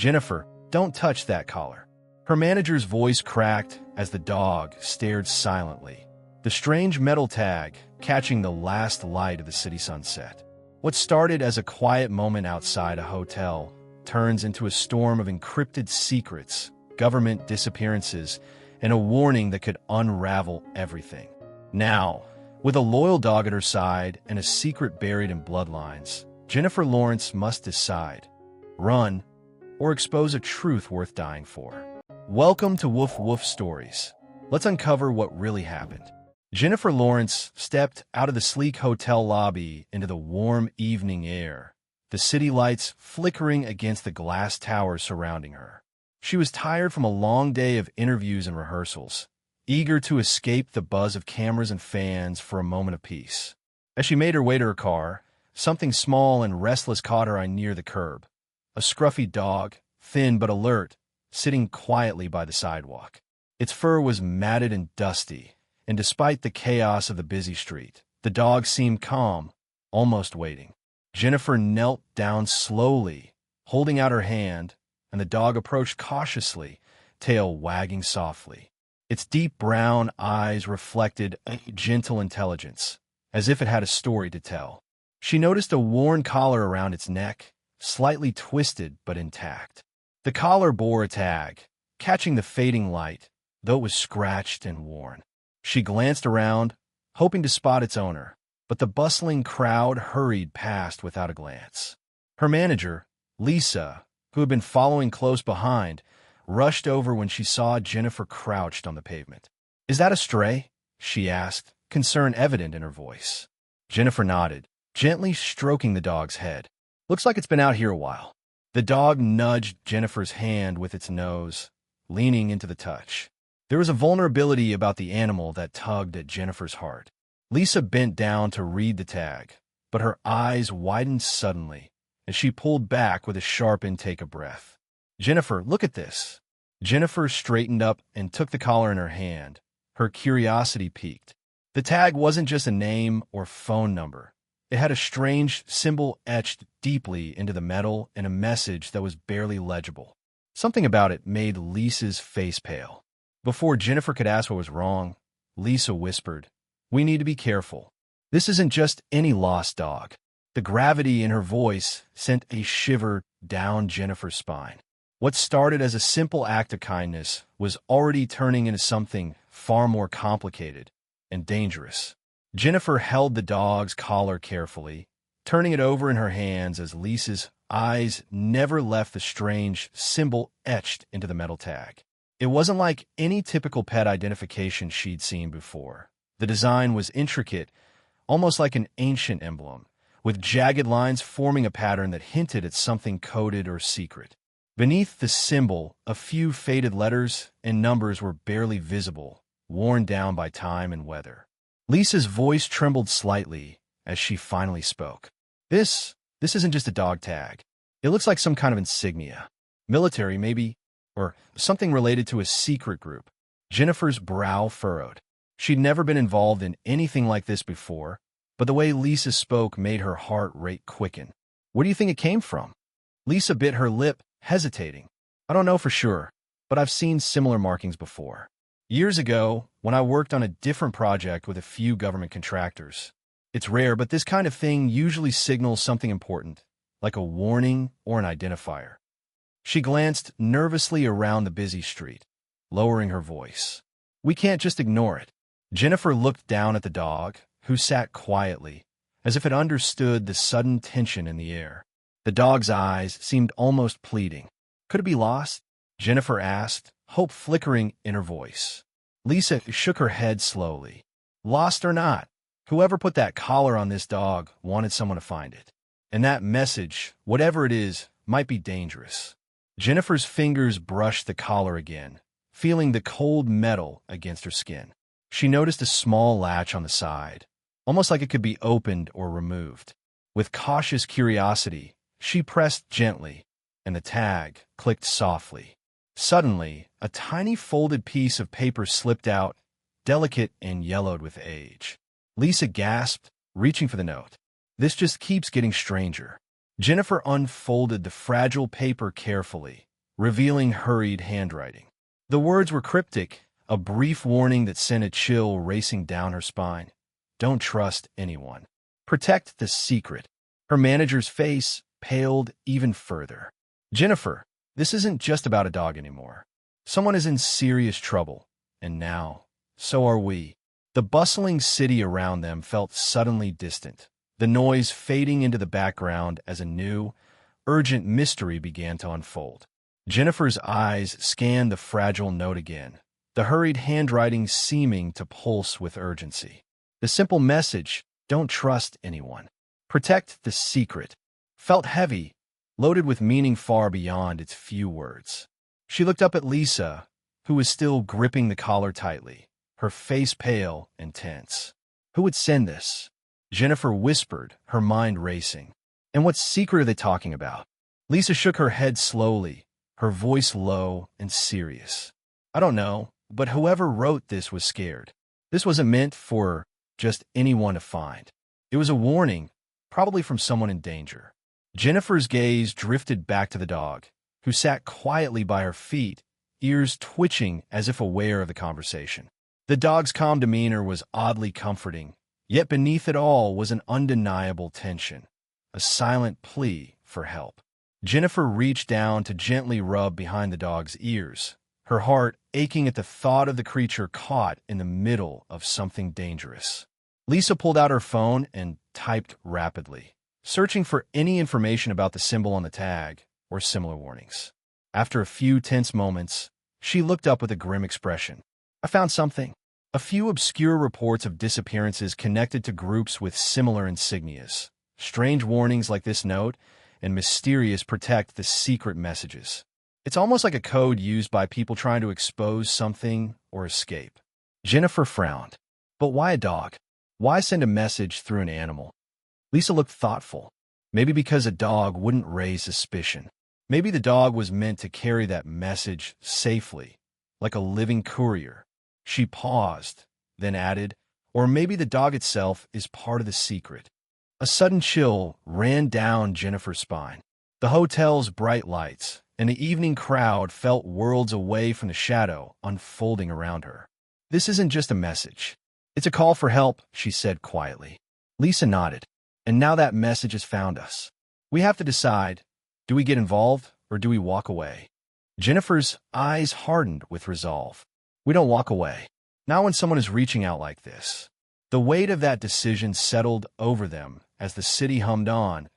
"Jennifer, don't touch that collar." Her manager's voice cracked as the dog stared silently, the strange metal tag catching the last light of the city sunset. What started as a quiet moment outside a hotel turns into a storm of encrypted secrets, government disappearances, and a warning that could unravel everything. Now, with a loyal dog at her side and a secret buried in bloodlines, Jennifer Lawrence must decide: run or expose a truth worth dying for. Welcome to Woof Woof Stories. Let's uncover what really happened. Jennifer Lawrence stepped out of the sleek hotel lobby into the warm evening air, the city lights flickering against the glass towers surrounding her. She was tired from a long day of interviews and rehearsals, eager to escape the buzz of cameras and fans for a moment of peace. As she made her way to her car, something small and restless caught her eye near the curb. A scruffy dog, thin but alert, sitting quietly by the sidewalk. Its fur was matted and dusty, and despite the chaos of the busy street, the dog seemed calm, almost waiting. Jennifer knelt down slowly, holding out her hand, and the dog approached cautiously, tail wagging softly. Its deep brown eyes reflected a gentle intelligence, as if it had a story to tell. She noticed a worn collar around its neck, slightly twisted but intact. The collar bore a tag, catching the fading light, though it was scratched and worn. She glanced around, hoping to spot its owner, but the bustling crowd hurried past without a glance. Her manager, Lisa, who had been following close behind, rushed over when she saw Jennifer crouched on the pavement. "Is that a stray?" she asked, concern evident in her voice. Jennifer nodded, gently stroking the dog's head. "Looks like it's been out here a while." The dog nudged Jennifer's hand with its nose, leaning into the touch. There was a vulnerability about the animal that tugged at Jennifer's heart. Lisa bent down to read the tag, but her eyes widened suddenly as she pulled back with a sharp intake of breath. "Jennifer, look at this." Jennifer straightened up and took the collar in her hand, her curiosity piqued. The tag wasn't just a name or phone number. It had a strange symbol etched deeply into the metal and a message that was barely legible. Something about it made Lisa's face pale. Before Jennifer could ask what was wrong, Lisa whispered, "We need to be careful. This isn't just any lost dog." The gravity in her voice sent a shiver down Jennifer's spine. What started as a simple act of kindness was already turning into something far more complicated and dangerous. Jennifer held the dog's collar carefully, turning it over in her hands as Lisa's eyes never left the strange symbol etched into the metal tag. It wasn't like any typical pet identification she'd seen before. The design was intricate, almost like an ancient emblem, with jagged lines forming a pattern that hinted at something coded or secret. Beneath the symbol, a few faded letters and numbers were barely visible, worn down by time and weather. Lisa's voice trembled slightly as she finally spoke. This isn't just a dog tag. It looks like some kind of insignia. Military, maybe, or something related to a secret group." Jennifer's brow furrowed. She'd never been involved in anything like this before, but the way Lisa spoke made her heart rate quicken. "Where do you think it came from?" Lisa bit her lip, hesitating. "I don't know for sure, but I've seen similar markings before. Years ago, when I worked on a different project with a few government contractors. It's rare, but this kind of thing usually signals something important, like a warning or an identifier." She glanced nervously around the busy street, lowering her voice. "We can't just ignore it." Jennifer looked down at the dog, who sat quietly, as if it understood the sudden tension in the air. The dog's eyes seemed almost pleading. "Could it be lost?" Jennifer asked, hope flickering in her voice. Lisa shook her head slowly. "Lost or not, whoever put that collar on this dog wanted someone to find it. And that message, whatever it is, might be dangerous." Jennifer's fingers brushed the collar again, feeling the cold metal against her skin. She noticed a small latch on the side, almost like it could be opened or removed. With cautious curiosity, she pressed gently, and the tag clicked softly. Suddenly, a tiny folded piece of paper slipped out, delicate and yellowed with age. Lisa gasped, reaching for the note. "This just keeps getting stranger." Jennifer unfolded the fragile paper carefully, revealing hurried handwriting. The words were cryptic, a brief warning that sent a chill racing down her spine. Don't trust anyone. Protect the secret. Her manager's face paled even further. Jennifer, this isn't just about a dog anymore. Someone is in serious trouble, and now, so are we. The bustling city around them felt suddenly distant, the noise fading into the background as a new, urgent mystery began to unfold. Jennifer's eyes scanned the fragile note again, the hurried handwriting seeming to pulse with urgency. The simple message, don't trust anyone. Protect the secret, felt heavy, loaded with meaning far beyond its few words. She looked up at Lisa, who was still gripping the collar tightly, her face pale and tense. Who would send this? Jennifer whispered, her mind racing. And what secret are they talking about? Lisa shook her head slowly, her voice low and serious. I don't know, but whoever wrote this was scared. This wasn't meant for just anyone to find. It was a warning, probably from someone in danger. Jennifer's gaze drifted back to the dog, who sat quietly by her feet, ears twitching as if aware of the conversation. The dog's calm demeanor was oddly comforting, yet beneath it all was an undeniable tension, a silent plea for help. Jennifer reached down to gently rub behind the dog's ears, her heart aching at the thought of the creature caught in the middle of something dangerous. Lisa pulled out her phone and typed rapidly, searching for any information about the symbol on the tag or similar warnings. After a few tense moments, she looked up with a grim expression. I found something. A few obscure reports of disappearances connected to groups with similar insignias. Strange warnings like this note and mysterious protect the secret messages. It's almost like a code used by people trying to expose something or escape. Jennifer frowned. But why a dog? Why send a message through an animal? Lisa looked thoughtful. Maybe because a dog wouldn't raise suspicion. Maybe the dog was meant to carry that message safely, like a living courier. She paused, then added, or maybe the dog itself is part of the secret. A sudden chill ran down Jennifer's spine. The hotel's bright lights and the evening crowd felt worlds away from the shadow unfolding around her. This isn't just a message. It's a call for help, she said quietly. Lisa nodded. And now that message has found us. We have to decide, do we get involved or do we walk away? Jennifer's eyes hardened with resolve. We don't walk away. Not when someone is reaching out like this. The weight of that decision settled over them as the city hummed on,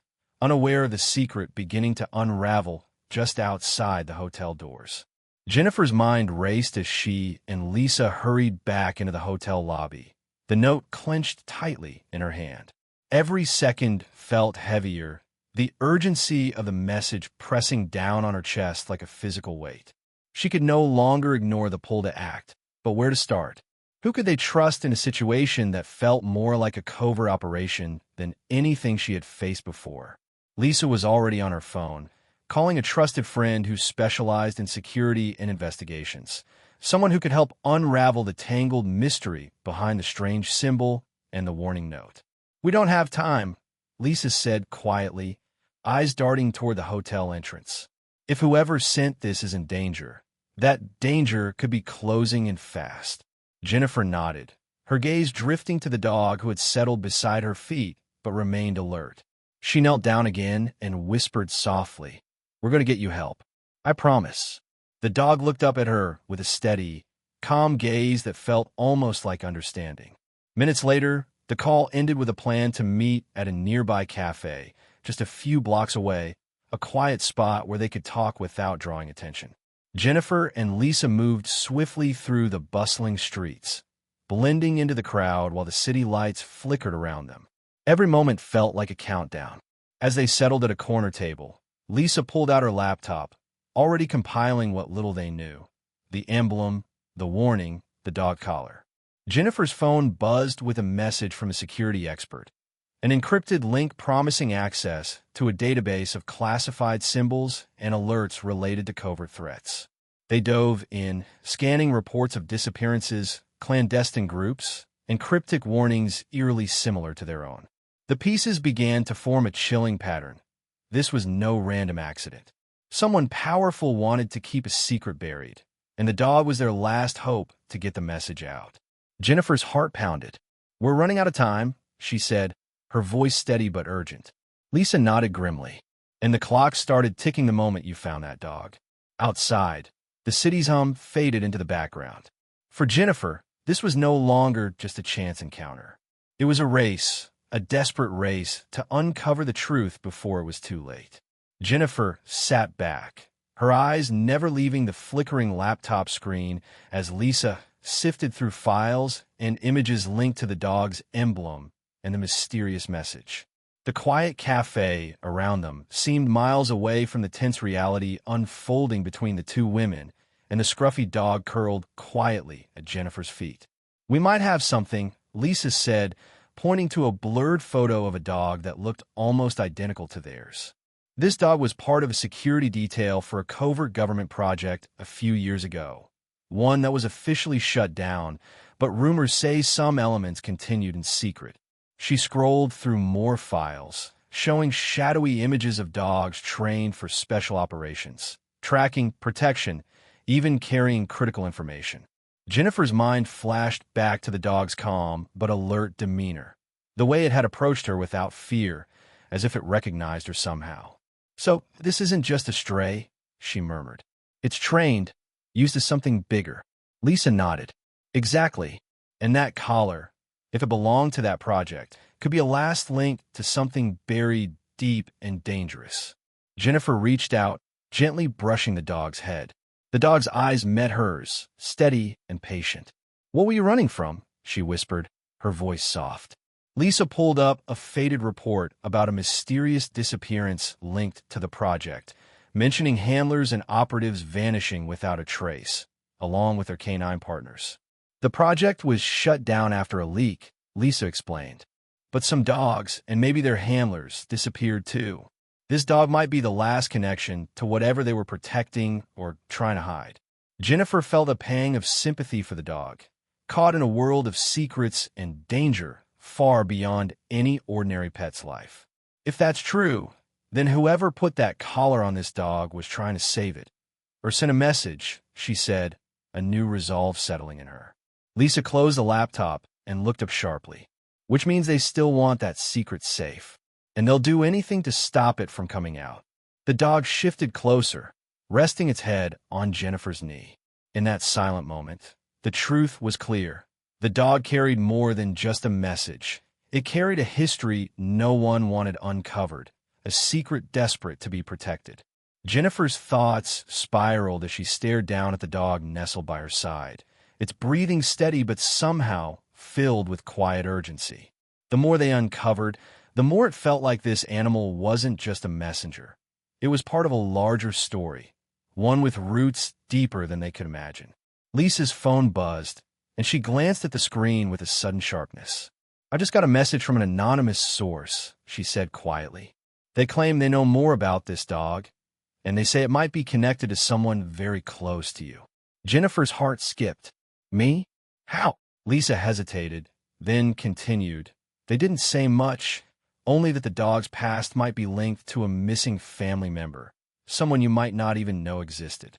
unaware of the secret beginning to unravel just outside the hotel doors. Jennifer's mind raced as she and Lisa hurried back into the hotel lobby, the note clenched tightly in her hand. Every second felt heavier, the urgency of the message pressing down on her chest like a physical weight. She could no longer ignore the pull to act, but where to start? Who could they trust in a situation that felt more like a covert operation than anything she had faced before? Lisa was already on her phone, calling a trusted friend who specialized in security and investigations, someone who could help unravel the tangled mystery behind the strange symbol and the warning note. We don't have time, Lisa said quietly, eyes darting toward the hotel entrance. If whoever sent this is in danger, that danger could be closing in fast. Jennifer nodded, her gaze drifting to the dog who had settled beside her feet but remained alert. She knelt down again and whispered softly, We're going to get you help. I promise. The dog looked up at her with a steady, calm gaze that felt almost like understanding. Minutes later, the call ended with a plan to meet at a nearby cafe, just a few blocks away, a quiet spot where they could talk without drawing attention. Jennifer and Lisa moved swiftly through the bustling streets, blending into the crowd while the city lights flickered around them. Every moment felt like a countdown. As they settled at a corner table, Lisa pulled out her laptop, already compiling what little they knew. The emblem, the warning, the dog collar. Jennifer's phone buzzed with a message from a security expert, an encrypted link promising access to a database of classified symbols and alerts related to covert threats. They dove in, scanning reports of disappearances, clandestine groups, and cryptic warnings eerily similar to their own. The pieces began to form a chilling pattern. This was no random accident. Someone powerful wanted to keep a secret buried, and the dog was their last hope to get the message out. Jennifer's heart pounded. "We're running out of time," she said, her voice steady but urgent. Lisa nodded grimly. "And the clock started ticking the moment you found that dog." Outside, the city's hum faded into the background. For Jennifer, this was no longer just a chance encounter. It was a race, a desperate race to uncover the truth before it was too late. Jennifer sat back, her eyes never leaving the flickering laptop screen as Lisa sifted through files and images linked to the dog's emblem and the mysterious message. The quiet cafe around them seemed miles away from the tense reality unfolding between the two women, and the scruffy dog curled quietly at Jennifer's feet. "We might have something," Lisa said, pointing to a blurred photo of a dog that looked almost identical to theirs. This dog was part of a security detail for a covert government project a few years ago, one that was officially shut down, but rumors say some elements continued in secret. She scrolled through more files, showing shadowy images of dogs trained for special operations, tracking, protection, even carrying critical information. Jennifer's mind flashed back to the dog's calm but alert demeanor, the way it had approached her without fear, as if it recognized her somehow. "So, this isn't just a stray," she murmured. "It's trained, used as something bigger." Lisa nodded. "Exactly. And that collar, if it belonged to that project, could be a last link to something buried deep and dangerous." Jennifer reached out, gently brushing the dog's head. The dog's eyes met hers, steady and patient. "What were you running from?" she whispered, her voice soft. Lisa pulled up a faded report about a mysterious disappearance linked to the project, mentioning handlers and operatives vanishing without a trace, along with their canine partners. "The project was shut down after a leak," Lisa explained. "But some dogs, and maybe their handlers, disappeared too. This dog might be the last connection to whatever they were protecting or trying to hide." Jennifer felt a pang of sympathy for the dog, caught in a world of secrets and danger far beyond any ordinary pet's life. If that's true, then whoever put that collar on this dog was trying to save it, or send a message, she said, a new resolve settling in her. Lisa closed the laptop and looked up sharply. "Which means they still want that secret safe, and they'll do anything to stop it from coming out." The dog shifted closer, resting its head on Jennifer's knee. In that silent moment, the truth was clear. The dog carried more than just a message. It carried a history no one wanted uncovered, a secret desperate to be protected. Jennifer's thoughts spiraled as she stared down at the dog nestled by her side, its breathing steady but somehow filled with quiet urgency. The more they uncovered, the more it felt like this animal wasn't just a messenger. It was part of a larger story, one with roots deeper than they could imagine. Lisa's phone buzzed, and she glanced at the screen with a sudden sharpness. "I just got a message from an anonymous source," she said quietly. "They claim they know more about this dog, and they say it might be connected to someone very close to you." Jennifer's heart skipped. "Me? How?" Lisa hesitated, then continued. "They didn't say much, only that the dog's past might be linked to a missing family member, someone you might not even know existed."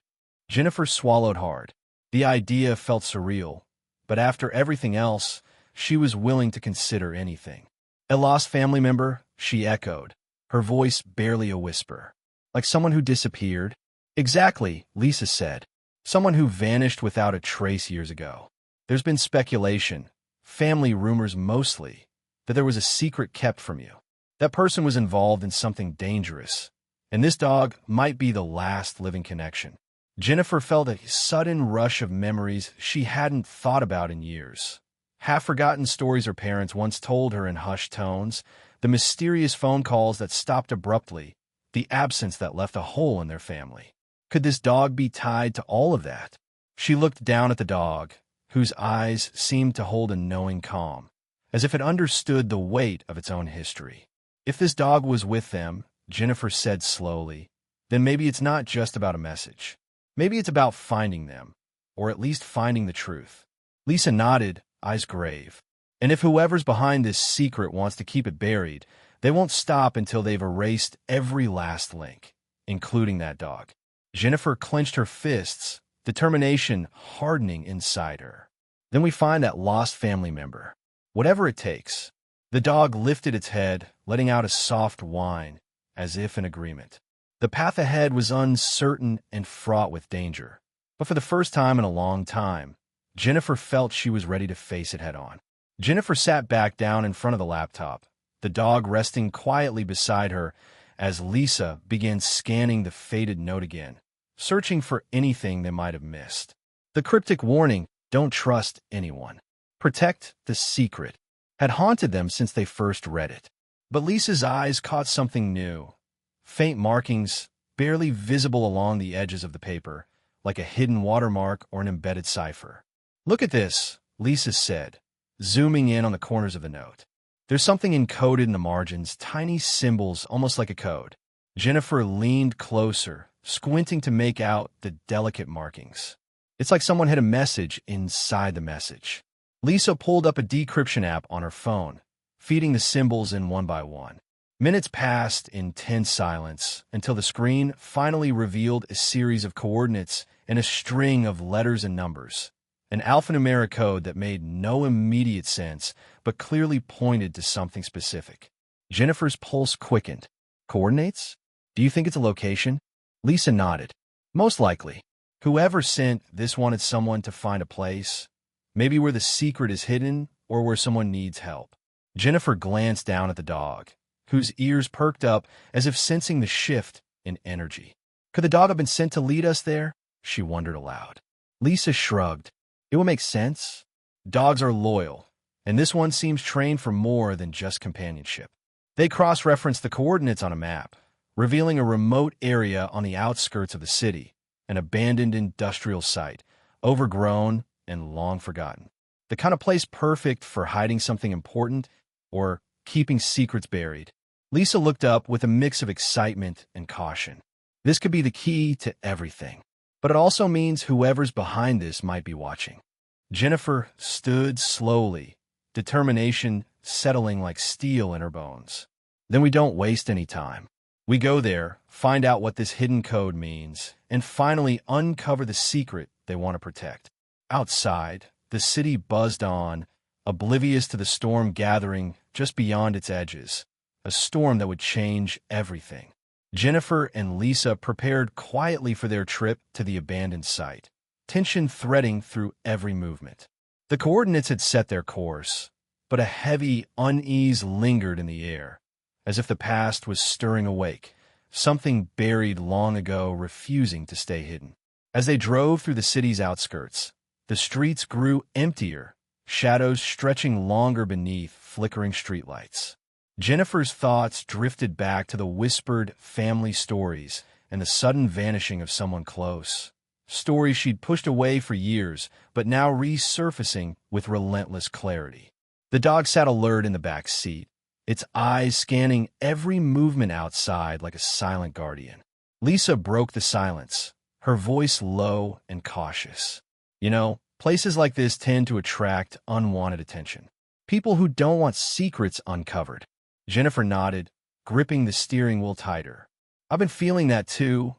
Jennifer swallowed hard. The idea felt surreal, but after everything else, she was willing to consider anything. "A lost family member?" she echoed, her voice barely a whisper. "Like someone who disappeared?" "Exactly," Lisa said. "Someone who vanished without a trace years ago. There's been speculation, family rumors mostly, that there was a secret kept from you. That person was involved in something dangerous, and this dog might be the last living connection." Jennifer felt a sudden rush of memories she hadn't thought about in years. Half-forgotten stories her parents once told her in hushed tones, the mysterious phone calls that stopped abruptly, the absence that left a hole in their family. Could this dog be tied to all of that? She looked down at the dog, whose eyes seemed to hold a knowing calm, as if it understood the weight of its own history. "If this dog was with them," Jennifer said slowly, "then maybe it's not just about a message. Maybe it's about finding them, or at least finding the truth." Lisa nodded, eyes grave. "And if whoever's behind this secret wants to keep it buried, they won't stop until they've erased every last link, including that dog. Jennifer clenched her fists, determination hardening inside her. Then we find that lost family member. Whatever it takes. The dog lifted its head, letting out a soft whine, as if in agreement. The path ahead was uncertain and fraught with danger. But for the first time in a long time, Jennifer felt she was ready to face it head-on. Jennifer sat back down in front of the laptop, the dog resting quietly beside her as Lisa began scanning the faded note again, searching for anything they might have missed. The cryptic warning, "Don't trust anyone. Protect the secret," had haunted them since they first read it. But Lisa's eyes caught something new. Faint markings, barely visible along the edges of the paper, like a hidden watermark or an embedded cipher. "Look at this," Lisa said, zooming in on the corners of the note. There's something encoded in the margins, tiny symbols almost like a code. Jennifer leaned closer, squinting to make out the delicate markings. It's like someone had a message inside the message. Lisa pulled up a decryption app on her phone, feeding the symbols in one by one. Minutes passed in tense silence until the screen finally revealed a series of coordinates and a string of letters and numbers. An alphanumeric code that made no immediate sense, but clearly pointed to something specific. Jennifer's pulse quickened. Coordinates? Do you think it's a location? Lisa nodded. Most likely. Whoever sent this wanted someone to find a place, maybe where the secret is hidden or where someone needs help. Jennifer glanced down at the dog, whose ears perked up as if sensing the shift in energy. Could the dog have been sent to lead us there? She wondered aloud. Lisa shrugged. It would make sense. Dogs are loyal, and this one seems trained for more than just companionship. They cross-referenced the coordinates on a map, revealing a remote area on the outskirts of the city, an abandoned industrial site, overgrown and long forgotten. The kind of place perfect for hiding something important or keeping secrets buried. Lisa looked up with a mix of excitement and caution. This could be the key to everything. But it also means whoever's behind this might be watching. Jennifer stood slowly, determination settling like steel in her bones. Then we don't waste any time. We go there, find out what this hidden code means, and finally uncover the secret they want to protect. Outside, the city buzzed on, oblivious to the storm gathering just beyond its edges, a storm that would change everything. Jennifer and Lisa prepared quietly for their trip to the abandoned site, tension threading through every movement. The coordinates had set their course, but a heavy unease lingered in the air, as if the past was stirring awake, something buried long ago refusing to stay hidden. As they drove through the city's outskirts, the streets grew emptier, shadows stretching longer beneath flickering streetlights. Jennifer's thoughts drifted back to the whispered family stories and the sudden vanishing of someone close. Stories she'd pushed away for years, but now resurfacing with relentless clarity. The dog sat alert in the back seat, its eyes scanning every movement outside like a silent guardian. Lisa broke the silence, her voice low and cautious. You know, places like this tend to attract unwanted attention. People who don't want secrets uncovered. Jennifer nodded, gripping the steering wheel tighter. I've been feeling that too,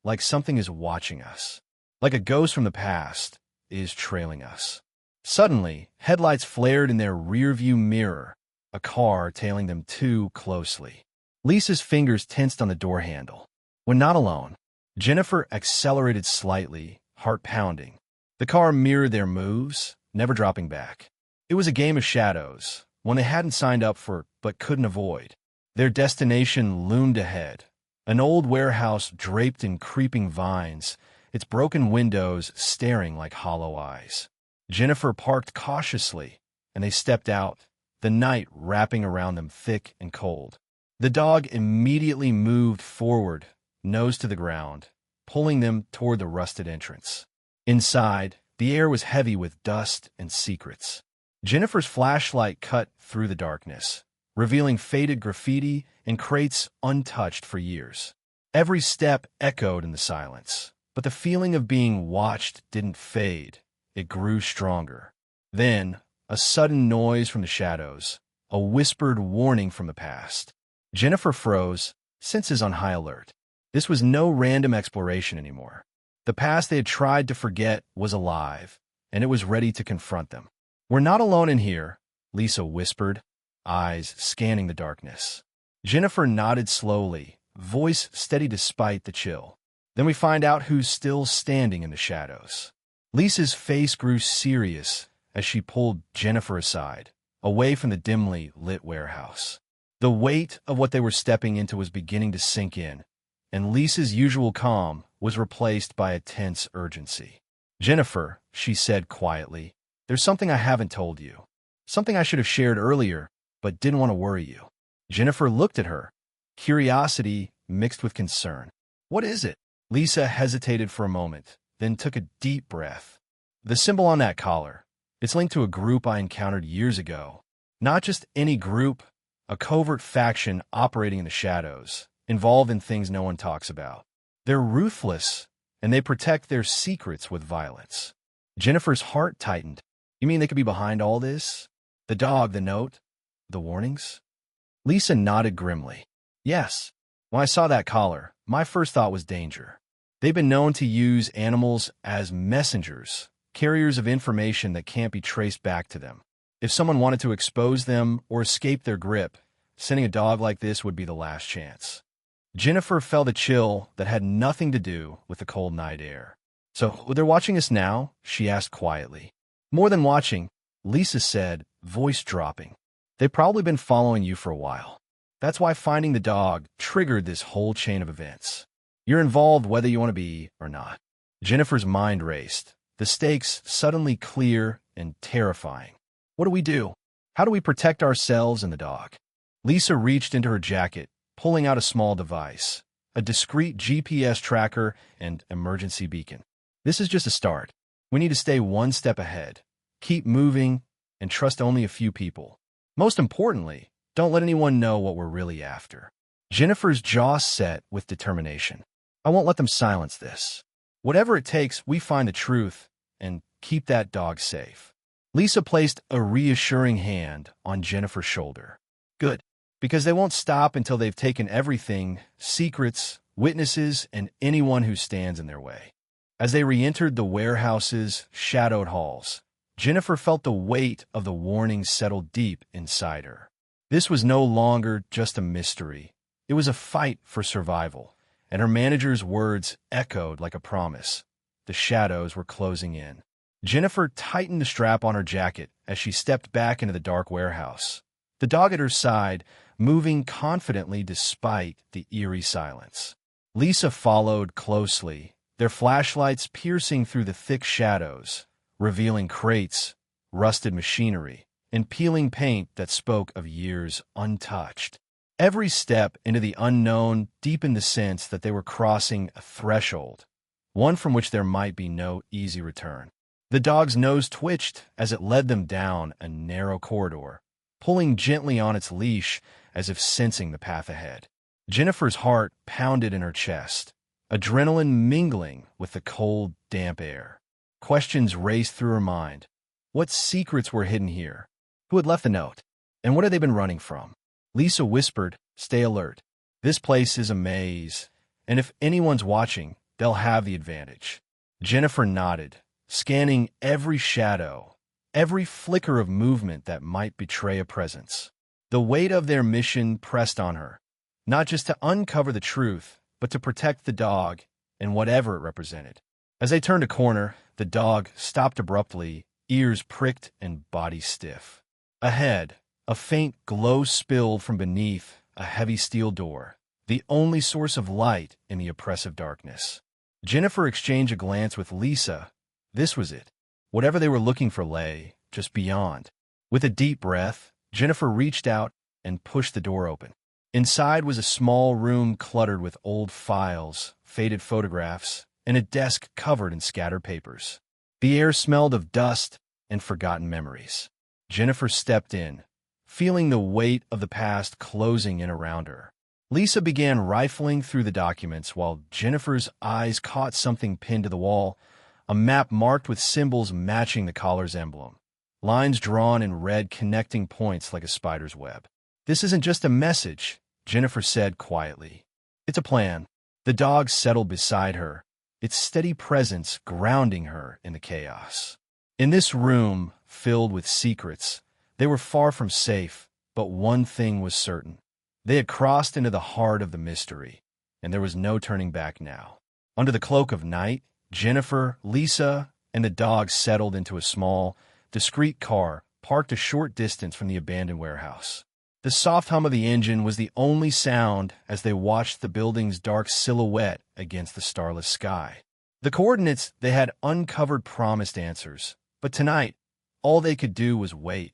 like something is watching us. Like a ghost from the past is trailing us. Suddenly, headlights flared in their rearview mirror, a car tailing them too closely. Lisa's fingers tensed on the door handle. When not alone, Jennifer accelerated slightly, heart pounding. The car mirrored their moves, never dropping back. It was a game of shadows, one they hadn't signed up for but couldn't avoid. Their destination loomed ahead, an old warehouse draped in creeping vines, its broken windows staring like hollow eyes. Jennifer parked cautiously, and they stepped out, the night wrapping around them thick and cold. The dog immediately moved forward, nose to the ground, pulling them toward the rusted entrance. Inside, the air was heavy with dust and secrets. Jennifer's flashlight cut through the darkness, revealing faded graffiti and crates untouched for years. Every step echoed in the silence, but the feeling of being watched didn't fade. It grew stronger. Then, a sudden noise from the shadows, a whispered warning from the past. Jennifer froze, senses on high alert. This was no random exploration anymore. The past they had tried to forget was alive, and it was ready to confront them. "We're not alone in here," Lisa whispered, eyes scanning the darkness. Jennifer nodded slowly, voice steady despite the chill. "Then we find out who's still standing in the shadows." Lisa's face grew serious as she pulled Jennifer aside, away from the dimly lit warehouse. The weight of what they were stepping into was beginning to sink in, and Lisa's usual calm was replaced by a tense urgency. "Jennifer," she said quietly, "there's something I haven't told you. Something I should have shared earlier, but didn't want to worry you." Jennifer looked at her, curiosity mixed with concern. "What is it?" Lisa hesitated for a moment, then took a deep breath. "The symbol on that collar. It's linked to a group I encountered years ago. Not just any group, a covert faction operating in the shadows, involved in things no one talks about. They're ruthless, and they protect their secrets with violence." Jennifer's heart tightened. "You mean they could be behind all this? The dog, the note, the warnings?" Lisa nodded grimly. "Yes. When I saw that collar, my first thought was danger. They've been known to use animals as messengers, carriers of information that can't be traced back to them. If someone wanted to expose them or escape their grip, sending a dog like this would be the last chance." Jennifer felt a chill that had nothing to do with the cold night air. "So they're watching us now?" she asked quietly. "More than watching," Lisa said, voice dropping. "They've probably been following you for a while. That's why finding the dog triggered this whole chain of events. You're involved whether you want to be or not." Jennifer's mind raced, the stakes suddenly clear and terrifying. "What do we do? How do we protect ourselves and the dog?" Lisa reached into her jacket, pulling out a small device, a discreet GPS tracker and emergency beacon. "This is just a start. We need to stay one step ahead, keep moving, and trust only a few people. Most importantly, don't let anyone know what we're really after." Jennifer's jaw set with determination. "I won't let them silence this. Whatever it takes, we find the truth and keep that dog safe." Lisa placed a reassuring hand on Jennifer's shoulder. "Good, because they won't stop until they've taken everything, secrets, witnesses, and anyone who stands in their way." As they re-entered the warehouse's shadowed halls, Jennifer felt the weight of the warning settle deep inside her. This was no longer just a mystery. It was a fight for survival, and her manager's words echoed like a promise. The shadows were closing in. Jennifer tightened the strap on her jacket as she stepped back into the dark warehouse, the dog at her side, moving confidently despite the eerie silence. Lisa followed closely, their flashlights piercing through the thick shadows, revealing crates, rusted machinery, and peeling paint that spoke of years untouched. Every step into the unknown deepened the sense that they were crossing a threshold, one from which there might be no easy return. The dog's nose twitched as it led them down a narrow corridor, pulling gently on its leash as if sensing the path ahead. Jennifer's heart pounded in her chest, adrenaline mingling with the cold, damp air. Questions raced through her mind. What secrets were hidden here? Who had left the note? And what had they been running from? Lisa whispered, "Stay alert. This place is a maze, and if anyone's watching, they'll have the advantage." Jennifer nodded, scanning every shadow, every flicker of movement that might betray a presence. The weight of their mission pressed on her, not just to uncover the truth, but to protect the dog and whatever it represented. As they turned a corner, the dog stopped abruptly, ears pricked and body stiff. Ahead, a faint glow spilled from beneath a heavy steel door, the only source of light in the oppressive darkness. Jennifer exchanged a glance with Lisa. This was it. Whatever they were looking for lay just beyond. With a deep breath, Jennifer reached out and pushed the door open. Inside was a small room cluttered with old files, faded photographs, and a desk covered in scattered papers. The air smelled of dust and forgotten memories. Jennifer stepped in, feeling the weight of the past closing in around her. Lisa began rifling through the documents while Jennifer's eyes caught something pinned to the wall, a map marked with symbols matching the collar's emblem, lines drawn in red connecting points like a spider's web. "This isn't just a message," Jennifer said quietly. "It's a plan. The dog settled beside her, its steady presence grounding her in the chaos. In this room, filled with secrets, they were far from safe, but one thing was certain. They had crossed into the heart of the mystery, and there was no turning back now. Under the cloak of night, Jennifer, Lisa, and the dog settled into a small, discreet car parked a short distance from the abandoned warehouse. The soft hum of the engine was the only sound as they watched the building's dark silhouette against the starless sky. The coordinates they had uncovered promised answers, but tonight, all they could do was wait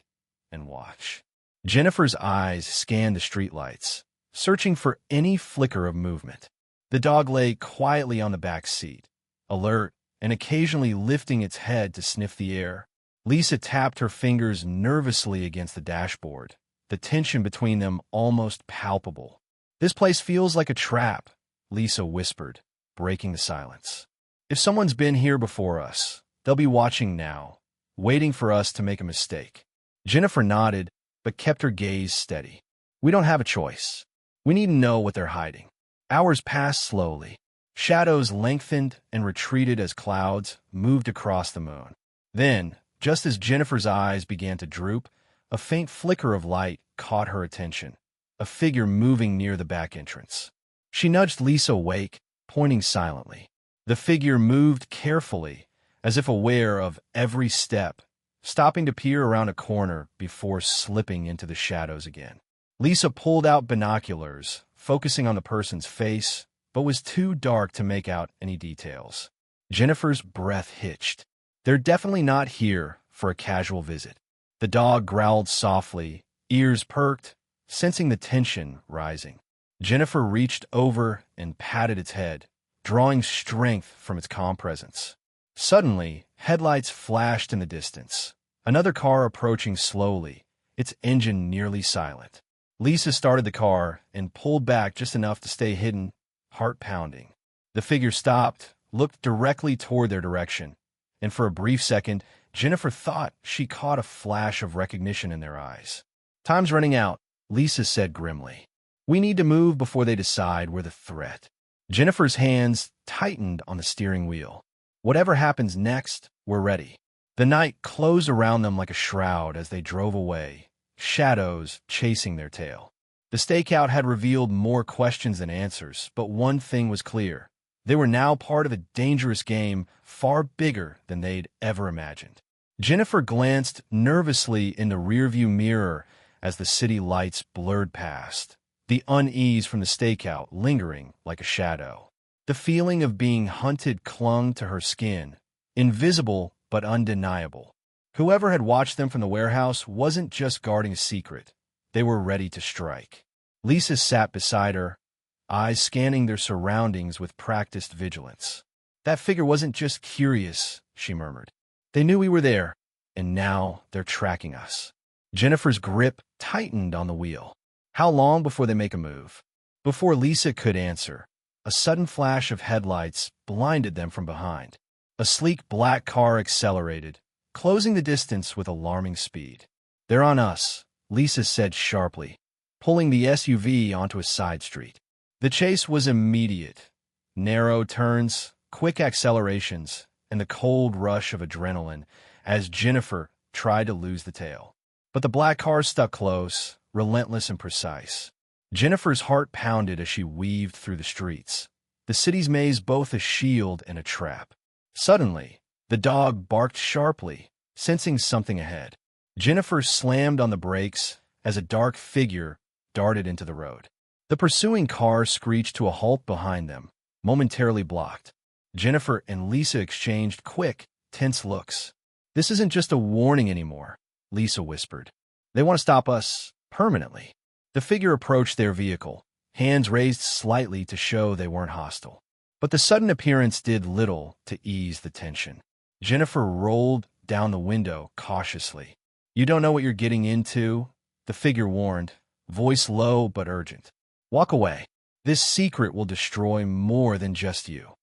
and watch. Jennifer's eyes scanned the streetlights, searching for any flicker of movement. The dog lay quietly on the back seat, alert and occasionally lifting its head to sniff the air. Lisa tapped her fingers nervously against the dashboard, the tension between them almost palpable. "This place feels like a trap," Lisa whispered, breaking the silence. "If someone's been here before us, they'll be watching now, waiting for us to make a mistake." Jennifer nodded, but kept her gaze steady. "We don't have a choice. We need to know what they're hiding." Hours passed slowly. Shadows lengthened and retreated as clouds moved across the moon. Then, just as Jennifer's eyes began to droop, a faint flicker of light caught her attention, a figure moving near the back entrance. She nudged Lisa awake, pointing silently. The figure moved carefully, as if aware of every step, stopping to peer around a corner before slipping into the shadows again. Lisa pulled out binoculars, focusing on the person's face, but was too dark to make out any details. Jennifer's breath hitched. "They're definitely not here for a casual visit." The dog growled softly, ears perked, sensing the tension rising. Jennifer reached over and patted its head, drawing strength from its calm presence. Suddenly, headlights flashed in the distance. Another car approaching slowly, its engine nearly silent. Lisa started the car and pulled back just enough to stay hidden, heart pounding. The figure stopped, looked directly toward their direction, and for a brief second, Jennifer thought she caught a flash of recognition in their eyes. "Time's running out," Lisa said grimly. "We need to move before they decide we're the threat." Jennifer's hands tightened on the steering wheel. "Whatever happens next, we're ready." The night closed around them like a shroud as they drove away, shadows chasing their tail. The stakeout had revealed more questions than answers, but one thing was clear. They were now part of a dangerous game far bigger than they'd ever imagined. Jennifer glanced nervously in the rearview mirror as the city lights blurred past, the unease from the stakeout lingering like a shadow. The feeling of being hunted clung to her skin, invisible but undeniable. Whoever had watched them from the warehouse wasn't just guarding a secret. They were ready to strike. Lisa sat beside her, eyes scanning their surroundings with practiced vigilance. "That figure wasn't just curious," she murmured. "They knew we were there, and now they're tracking us." Jennifer's grip tightened on the wheel. How long before they make a move? Before Lisa could answer, a sudden flash of headlights blinded them from behind. A sleek black car accelerated, closing the distance with alarming speed. "They're on us," Lisa said sharply, pulling the SUV onto a side street. The chase was immediate. Narrow turns, quick accelerations, and the cold rush of adrenaline as Jennifer tried to lose the tail. But the black car stuck close, relentless and precise. Jennifer's heart pounded as she weaved through the streets, the city's maze both a shield and a trap. Suddenly, the dog barked sharply, sensing something ahead. Jennifer slammed on the brakes as a dark figure darted into the road. The pursuing car screeched to a halt behind them, momentarily blocked. Jennifer and Lisa exchanged quick, tense looks. "This isn't just a warning anymore," Lisa whispered. "They want to stop us permanently." The figure approached their vehicle, hands raised slightly to show they weren't hostile. But the sudden appearance did little to ease the tension. Jennifer rolled down the window cautiously. "You don't know what you're getting into," the figure warned, voice low but urgent. "Walk away. This secret will destroy more than just you."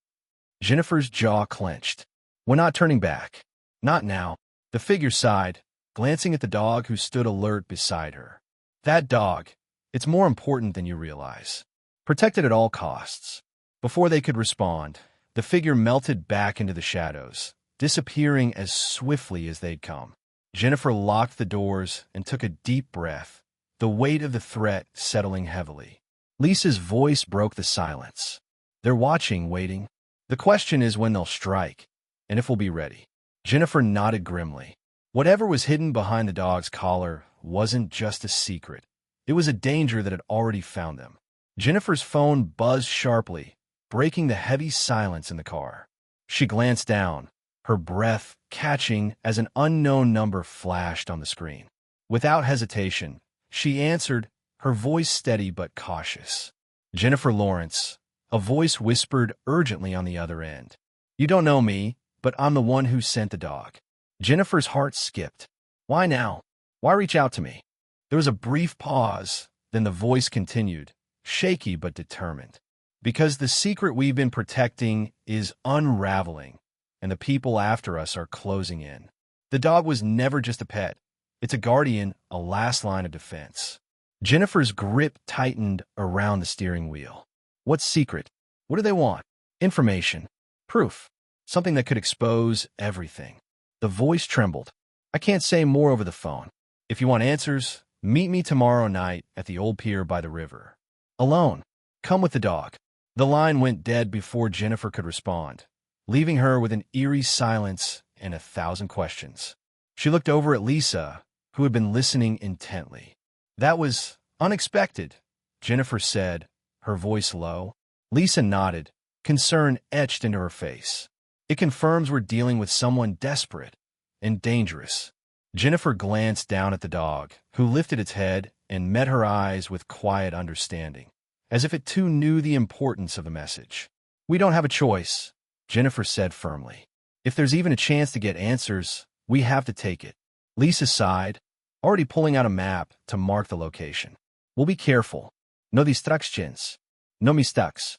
Jennifer's jaw clenched. "We're not turning back. Not now." The figure sighed, glancing at the dog who stood alert beside her. "That dog, it's more important than you realize. Protect it at all costs." Before they could respond, the figure melted back into the shadows, disappearing as swiftly as they'd come. Jennifer locked the doors and took a deep breath, the weight of the threat settling heavily. Lisa's voice broke the silence. They're watching, waiting. The question is when they'll strike, and if we'll be ready. Jennifer nodded grimly. Whatever was hidden behind the dog's collar wasn't just a secret. It was a danger that had already found them. Jennifer's phone buzzed sharply, breaking the heavy silence in the car. She glanced down, her breath catching as an unknown number flashed on the screen. Without hesitation, she answered, her voice steady but cautious. Jennifer Lawrence, a voice whispered urgently on the other end. You don't know me, but I'm the one who sent the dog. Jennifer's heart skipped. Why now? Why reach out to me? There was a brief pause, then the voice continued, shaky but determined. Because the secret we've been protecting is unraveling, and the people after us are closing in. The dog was never just a pet. It's a guardian, a last line of defense. Jennifer's grip tightened around the steering wheel. What's secret? What do they want? Information. Proof. Something that could expose everything. The voice trembled. I can't say more over the phone. If you want answers, meet me tomorrow night at the old pier by the river. Alone. Come with the dog. The line went dead before Jennifer could respond, leaving her with an eerie silence and 1,000 questions. She looked over at Lisa, who had been listening intently. That was unexpected, Jennifer said, her voice low. Lisa nodded, concern etched into her face. It confirms we're dealing with someone desperate and dangerous. Jennifer glanced down at the dog, who lifted its head and met her eyes with quiet understanding, as if it too knew the importance of the message. We don't have a choice, Jennifer said firmly. If there's even a chance to get answers, we have to take it. Lisa sighed, already pulling out a map to mark the location. We'll be careful. No distractions. No mistakes.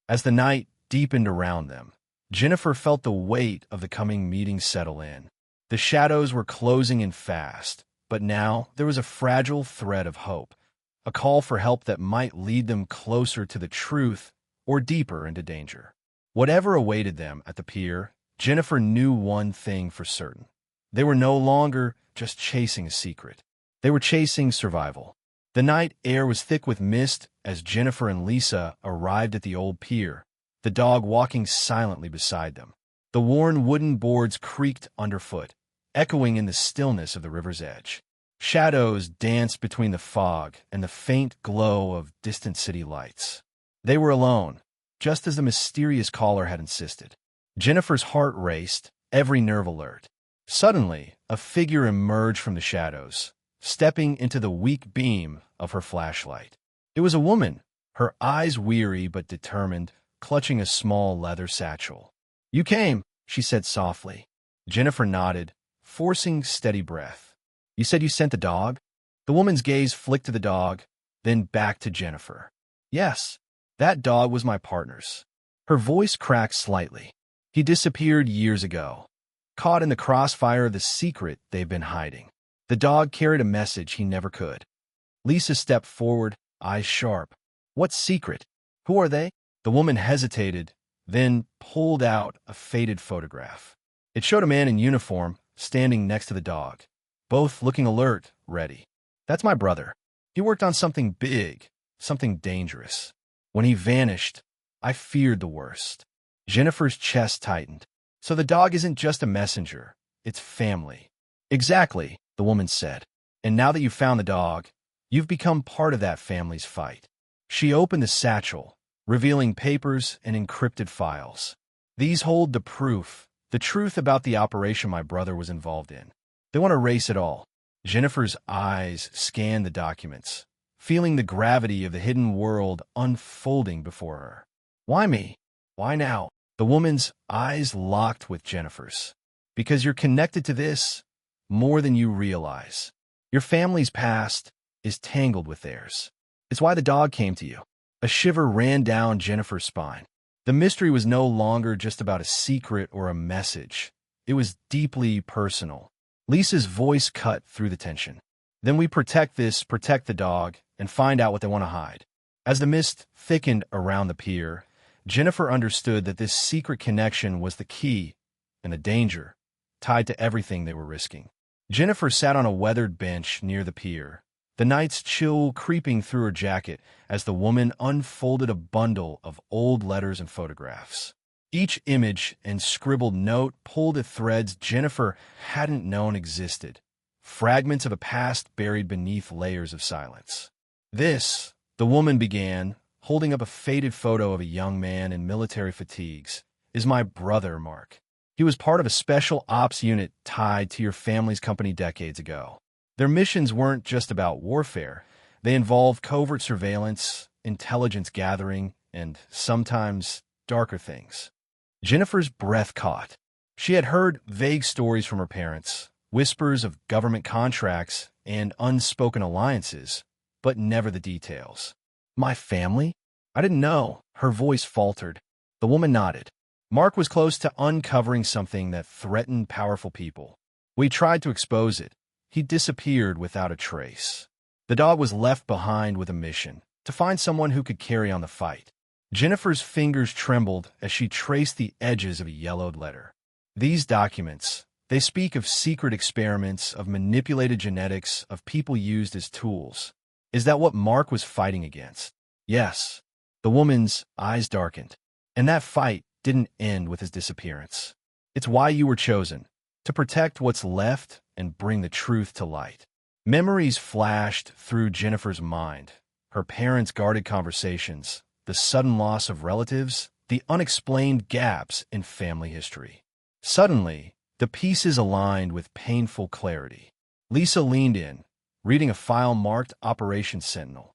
As the night deepened around them, Jennifer felt the weight of the coming meeting settle in. The shadows were closing in fast, but now there was a fragile thread of hope, a call for help that might lead them closer to the truth or deeper into danger. Whatever awaited them at the pier, Jennifer knew one thing for certain. They were no longer just chasing a secret. They were chasing survival. The night air was thick with mist as Jennifer and Lisa arrived at the old pier, the dog walking silently beside them. The worn wooden boards creaked underfoot, echoing in the stillness of the river's edge. Shadows danced between the fog and the faint glow of distant city lights. They were alone, just as the mysterious caller had insisted. Jennifer's heart raced, every nerve alert. Suddenly, a figure emerged from the shadows, stepping into the weak beam of her flashlight. It was a woman, her eyes weary but determined, clutching a small leather satchel. You came, she said softly. Jennifer nodded, forcing steady breath. You said you sent the dog? The woman's gaze flicked to the dog, then back to Jennifer. Yes, that dog was my partner's. Her voice cracked slightly. He disappeared years ago, caught in the crossfire of the secret they've been hiding. The dog carried a message he never could. Lisa stepped forward, eyes sharp. What secret? Who are they? The woman hesitated, then pulled out a faded photograph. It showed a man in uniform standing next to the dog, both looking alert, ready. That's my brother. He worked on something big, something dangerous. When he vanished, I feared the worst. Jennifer's chest tightened. So the dog isn't just a messenger, it's family. Exactly, the woman said. And now that you've found the dog, you've become part of that family's fight. She opened the satchel, revealing papers and encrypted files. These hold the proof, the truth about the operation my brother was involved in. They want to erase it all. Jennifer's eyes scanned the documents, feeling the gravity of the hidden world unfolding before her. Why me? Why now? The woman's eyes locked with Jennifer's. Because you're connected to this more than you realize. Your family's past is tangled with theirs. It's why the dog came to you. A shiver ran down Jennifer's spine. The mystery was no longer just about a secret or a message. It was deeply personal. Lisa's voice cut through the tension. Then we protect the dog, and find out what they want to hide. As the mist thickened around the pier, Jennifer understood that this secret connection was the key and the danger tied to everything they were risking. Jennifer sat on a weathered bench near the pier, the night's chill creeping through her jacket as the woman unfolded a bundle of old letters and photographs. Each image and scribbled note pulled at threads Jennifer hadn't known existed, fragments of a past buried beneath layers of silence. This, the woman began, holding up a faded photo of a young man in military fatigues, is my brother, Mark. He was part of a special ops unit tied to your family's company decades ago. Their missions weren't just about warfare. They involved covert surveillance, intelligence gathering, and sometimes darker things. Jennifer's breath caught. She had heard vague stories from her parents, whispers of government contracts and unspoken alliances, but never the details. My family? I didn't know. Her voice faltered. The woman nodded. Mark was close to uncovering something that threatened powerful people. We tried to expose it. He disappeared without a trace. The dog was left behind with a mission, to find someone who could carry on the fight. Jennifer's fingers trembled as she traced the edges of a yellowed letter. These documents, they speak of secret experiments, of manipulated genetics, of people used as tools. Is that what Mark was fighting against? Yes. The woman's eyes darkened. And that fight didn't end with his disappearance. It's why you were chosen, to protect what's left and bring the truth to light. Memories flashed through Jennifer's mind, her parents' guarded conversations, the sudden loss of relatives, the unexplained gaps in family history. Suddenly, the pieces aligned with painful clarity. Lisa leaned in, reading a file marked Operation Sentinel.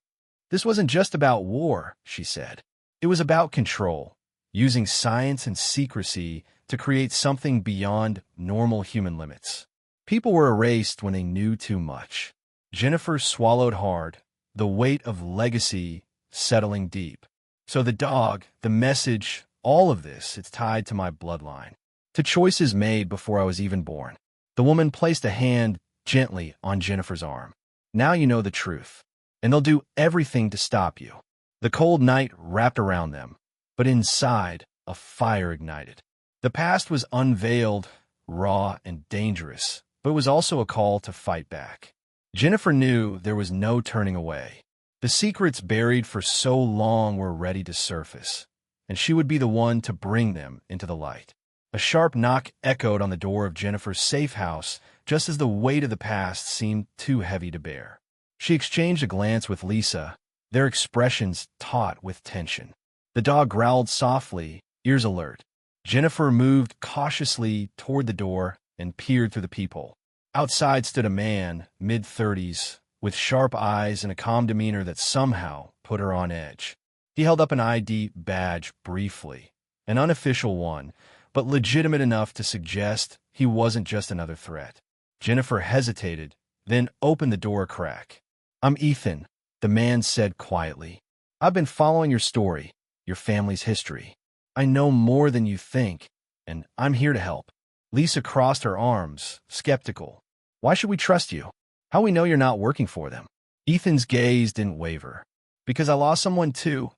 This wasn't just about war, she said. It was about control, using science and secrecy to create something beyond normal human limits. People were erased when they knew too much. Jennifer swallowed hard, the weight of legacy settling deep. So the dog, the message, all of this, it's tied to my bloodline, to choices made before I was even born. The woman placed a hand gently on Jennifer's arm. Now you know the truth, and they'll do everything to stop you. The cold night wrapped around them, but inside, a fire ignited. The past was unveiled, raw and dangerous, but it was also a call to fight back. Jennifer knew there was no turning away. The secrets buried for so long were ready to surface, and she would be the one to bring them into the light. A sharp knock echoed on the door of Jennifer's safe house, just as the weight of the past seemed too heavy to bear. She exchanged a glance with Lisa, their expressions taut with tension. The dog growled softly, ears alert. Jennifer moved cautiously toward the door and peered through the peephole. Outside stood a man, mid-30s, with sharp eyes and a calm demeanor that somehow put her on edge. He held up an ID badge briefly, an unofficial one, but legitimate enough to suggest he wasn't just another threat. Jennifer hesitated, then opened the door a crack. I'm Ethan, the man said quietly. I've been following your story, your family's history. I know more than you think, and I'm here to help. Lisa crossed her arms, skeptical. Why should we trust you? How we know you're not working for them? Ethan's gaze didn't waver. Because I lost someone too.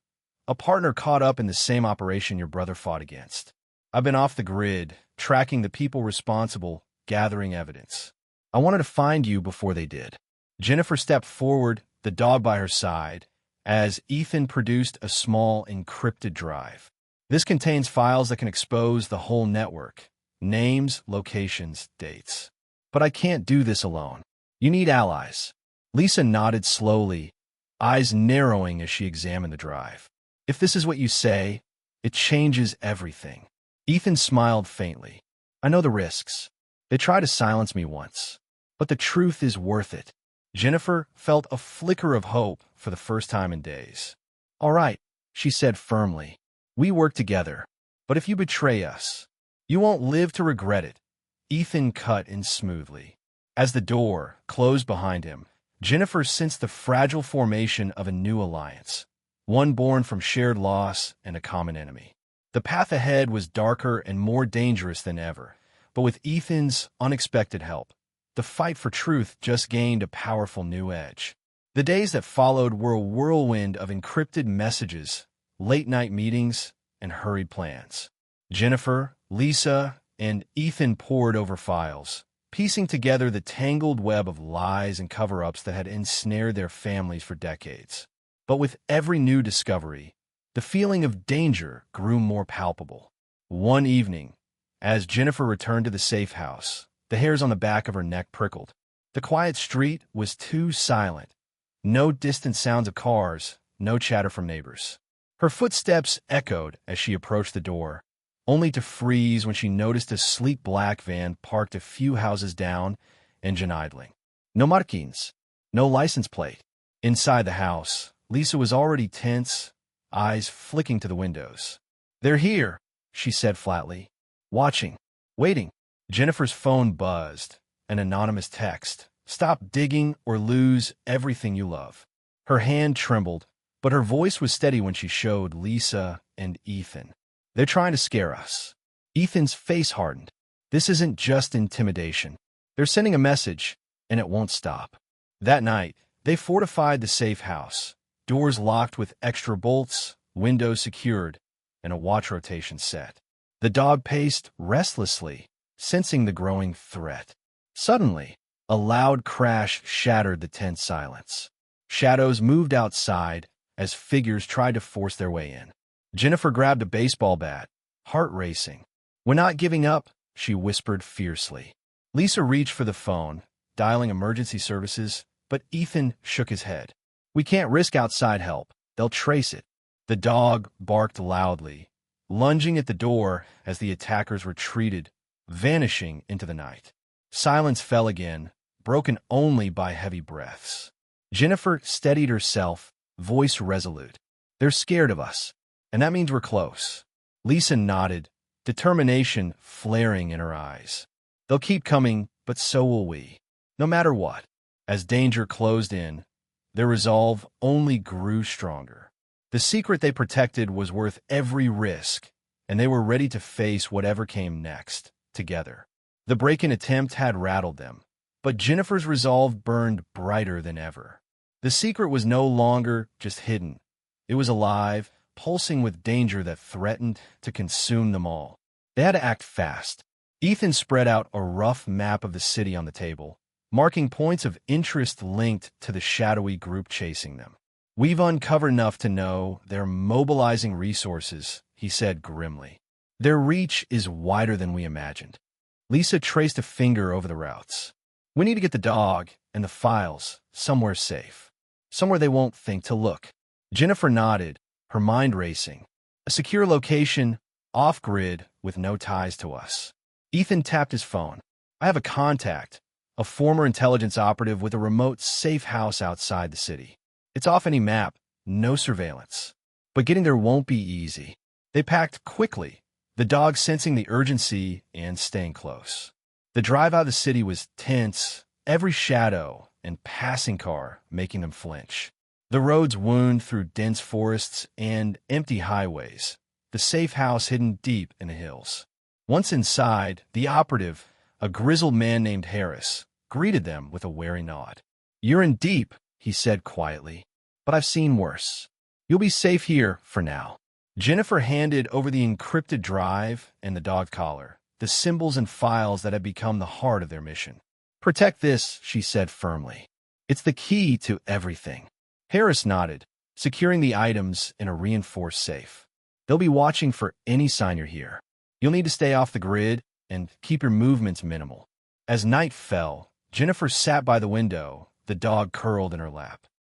A partner caught up in the same operation your brother fought against. I've been off the grid, tracking the people responsible, gathering evidence. I wanted to find you before they did. Jennifer stepped forward, the dog by her side, as Ethan produced a small encrypted drive. This contains files that can expose the whole network. Names, locations, dates. But I can't do this alone. You need allies. Lisa nodded slowly, eyes narrowing as she examined the drive. If this is what you say, it changes everything. Ethan smiled faintly. I know the risks. They tried to silence me once. But the truth is worth it. Jennifer felt a flicker of hope for the first time in days. All right, she said firmly. We work together. But if you betray us, you won't live to regret it. Ethan cut in smoothly. As the door closed behind him, Jennifer sensed the fragile formation of a new alliance, one born from shared loss and a common enemy. The path ahead was darker and more dangerous than ever, but with Ethan's unexpected help, the fight for truth just gained a powerful new edge. The days that followed were a whirlwind of encrypted messages, late-night meetings, and hurried plans. Jennifer, Lisa, and Ethan pored over files, piecing together the tangled web of lies and cover-ups that had ensnared their families for decades. But with every new discovery, the feeling of danger grew more palpable. One evening, as Jennifer returned to the safe house, the hairs on the back of her neck prickled. The quiet street was too silent. No distant sounds of cars, no chatter from neighbors. Her footsteps echoed as she approached the door, only to freeze when she noticed a sleek black van parked a few houses down, engine idling. No markings, no license plate. Inside the house, Lisa was already tense, eyes flicking to the windows. "They're here," she said flatly. "Watching. Waiting." Jennifer's phone buzzed. An anonymous text. "Stop digging or lose everything you love." Her hand trembled, but her voice was steady when she showed Lisa and Ethan. "They're trying to scare us." Ethan's face hardened. "This isn't just intimidation. They're sending a message, and it won't stop." That night, they fortified the safe house, doors locked with extra bolts, windows secured, and a watch rotation set. The dog paced restlessly, sensing the growing threat. Suddenly, a loud crash shattered the tense silence. Shadows moved outside as figures tried to force their way in. Jennifer grabbed a baseball bat, heart racing. "We're not giving up," she whispered fiercely. Lisa reached for the phone, dialing emergency services, but Ethan shook his head. "We can't risk outside help. They'll trace it." The dog barked loudly, lunging at the door as the attackers retreated, vanishing into the night. Silence fell again, broken only by heavy breaths. Jennifer steadied herself, voice resolute. "They're scared of us, and that means we're close." Lisa nodded, determination flaring in her eyes. "They'll keep coming, but so will we. No matter what." As danger closed in, their resolve only grew stronger. The secret they protected was worth every risk, and they were ready to face whatever came next, together. The break-in attempt had rattled them, but Jennifer's resolve burned brighter than ever. The secret was no longer just hidden. It was alive, pulsing with danger that threatened to consume them all. They had to act fast. Ethan spread out a rough map of the city on the table, marking points of interest linked to the shadowy group chasing them. "We've uncovered enough to know they're mobilizing resources," he said grimly. "Their reach is wider than we imagined." Lisa traced a finger over the routes. "We need to get the dog and the files somewhere safe, somewhere they won't think to look." Jennifer nodded, her mind racing. "A secure location, off-grid, with no ties to us." Ethan tapped his phone. "I have a contact, a former intelligence operative with a remote safe house outside the city. It's off any map, no surveillance. But getting there won't be easy." They packed quickly, the dog sensing the urgency and staying close. The drive out of the city was tense, every shadow and passing car making them flinch. The roads wound through dense forests and empty highways, the safe house hidden deep in the hills. Once inside, the operative, a grizzled man named Harris, greeted them with a wary nod. "You're in deep," he said quietly, "but I've seen worse. You'll be safe here for now." Jennifer handed over the encrypted drive and the dog collar, the symbols and files that had become the heart of their mission. "Protect this," she said firmly. "It's the key to everything." Harris nodded, securing the items in a reinforced safe. "They'll be watching for any sign you're here. You'll need to stay off the grid and keep your movements minimal." As night fell, Jennifer sat by the window, the dog curled in her lap.